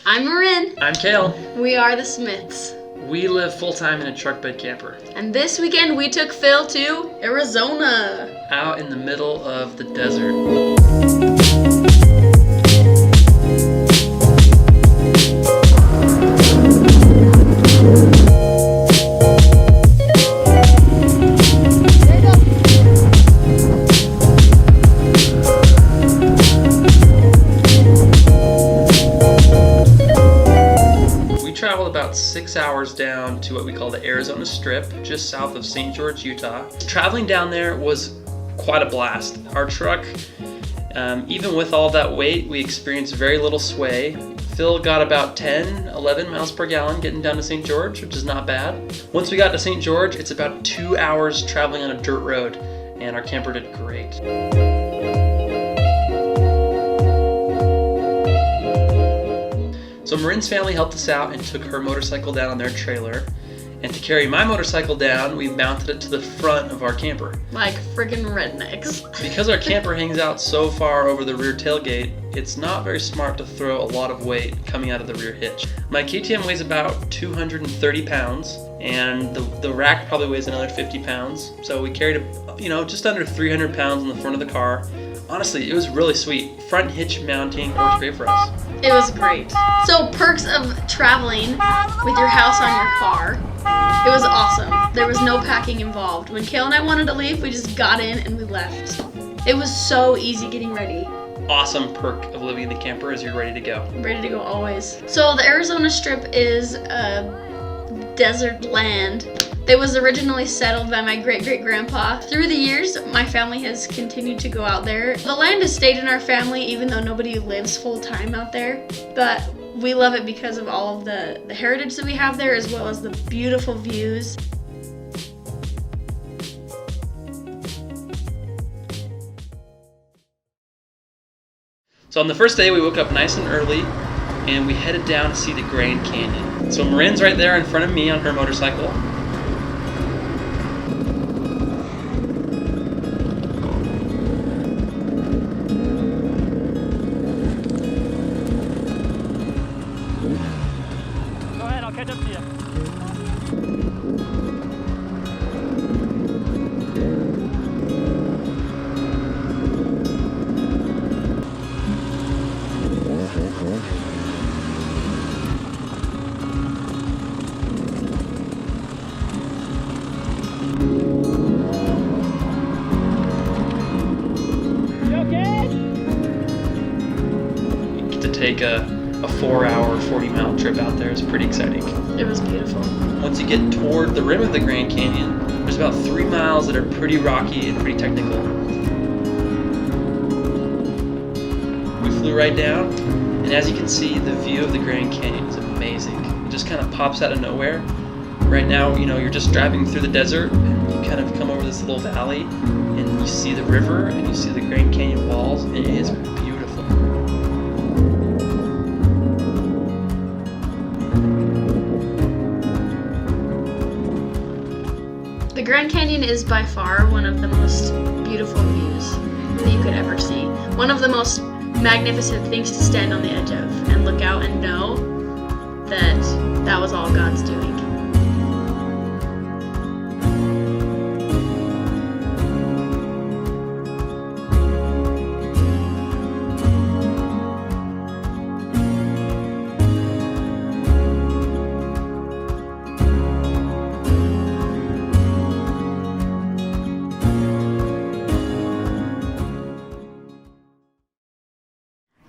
I'm Marin. I'm Kale. We are the Smiths. We live full-time in a truck bed camper. And this weekend we took Phil to Arizona. Out in the middle of the desert. Traveled about 6 hours down to what we call the Arizona Strip, just south of St. George, Utah. Traveling down there was quite a blast. Our truck, even with all that weight, we experienced very little sway. Phil got about 10, 11 miles per gallon getting down to St. George, which is not bad. Once we got to St. George, it's about 2 hours traveling on a dirt road, and our camper did great. So Marin's family helped us out and took her motorcycle down on their trailer. And to carry my motorcycle down, we mounted it to the front of our camper. Like friggin' rednecks. Because our camper hangs out so far over the rear tailgate, it's not very smart to throw a lot of weight coming out of the rear hitch. My KTM weighs about 230 pounds, and the rack probably weighs another 50 pounds. So we carried, just under 300 pounds in the front of the car. Honestly, it was really sweet. Front hitch mounting worked great for us. It was great. So perks of traveling with your house on your car. It was awesome. There was no packing involved. When Kale and I wanted to leave, we just got in and we left. It was so easy getting ready. Awesome perk of living in the camper is you're ready to go. Ready to go always. So the Arizona Strip is a desert land. It was originally settled by my great-great-grandpa. Through the years, my family has continued to go out there. The land has stayed in our family even though nobody lives full-time out there, but we love it because of all of the heritage that we have there as well as the beautiful views. So on the first day, we woke up nice and early and we headed down to see the Grand Canyon. So Marin's right there in front of me on her motorcycle. Go ahead, I'll catch up to you. Take a 4-hour, 40-mile trip out there. It's pretty exciting. It was beautiful. Once you get toward the rim of the Grand Canyon, there's about 3 miles that are pretty rocky and pretty technical. We flew right down, and as you can see, the view of the Grand Canyon is amazing. It just kind of pops out of nowhere. Right now, you're just driving through the desert, and you kind of come over this little valley, and you see the river, and you see the Grand Canyon walls, and it is beautiful. The Grand Canyon is by far one of the most beautiful views that you could ever see. One of the most magnificent things to stand on the edge of and look out and know that that was all God's doing.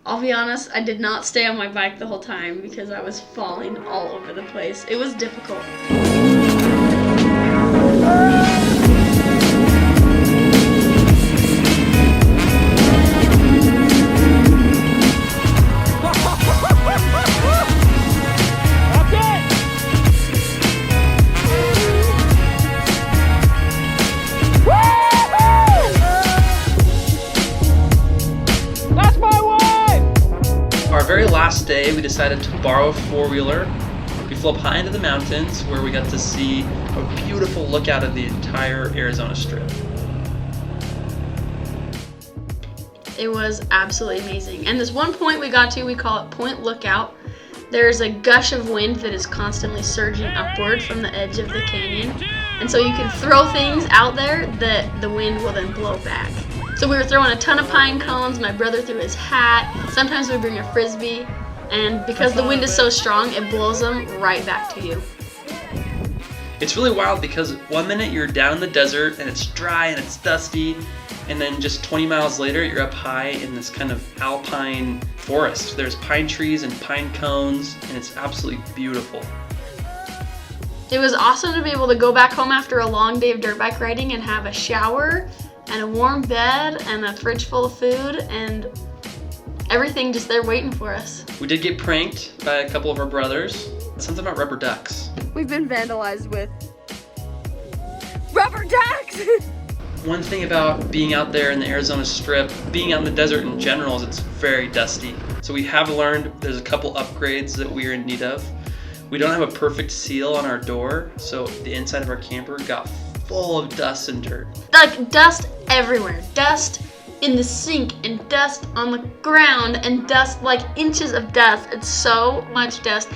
I'll be honest, I did not stay on my bike the whole time because I was falling all over the place. It was difficult. Our very last day, we decided to borrow a four-wheeler. We flew up high into the mountains where we got to see a beautiful lookout of the entire Arizona Strip. It was absolutely amazing. And this one point we got to, we call it Point Lookout. There's a gush of wind that is constantly surging upward from the edge of the canyon. And so you can throw things out there that the wind will then blow back. So we were throwing a ton of pine cones, my brother threw his hat, sometimes we bring a Frisbee, and because the wind is so strong, it blows them right back to you. It's really wild because one minute you're down in the desert and it's dry and it's dusty, and then just 20 miles later you're up high in this kind of alpine forest. There's pine trees and pine cones, and it's absolutely beautiful. It was awesome to be able to go back home after a long day of dirt bike riding and have a shower and a warm bed and a fridge full of food and everything just there waiting for us. We did get pranked by a couple of our brothers. Something about rubber ducks. We've been vandalized with rubber ducks! One thing about being out there in the Arizona Strip, being out in the desert in general, is it's very dusty. So we have learned there's a couple upgrades that we are in need of. We don't have a perfect seal on our door, so the inside of our camper got full of dust and dirt. Like dust everywhere. Dust in the sink and dust on the ground and dust, like inches of dust. It's so much dust.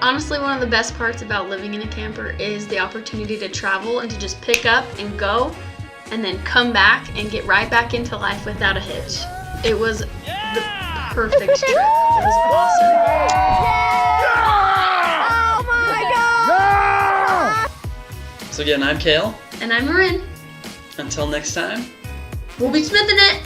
Honestly, one of the best parts about living in a camper is the opportunity to travel and to just pick up and go and then come back and get right back into life without a hitch. It was the perfect trip. It was awesome. So again, I'm Kale. And I'm Marin. Until next time. We'll be smithing it.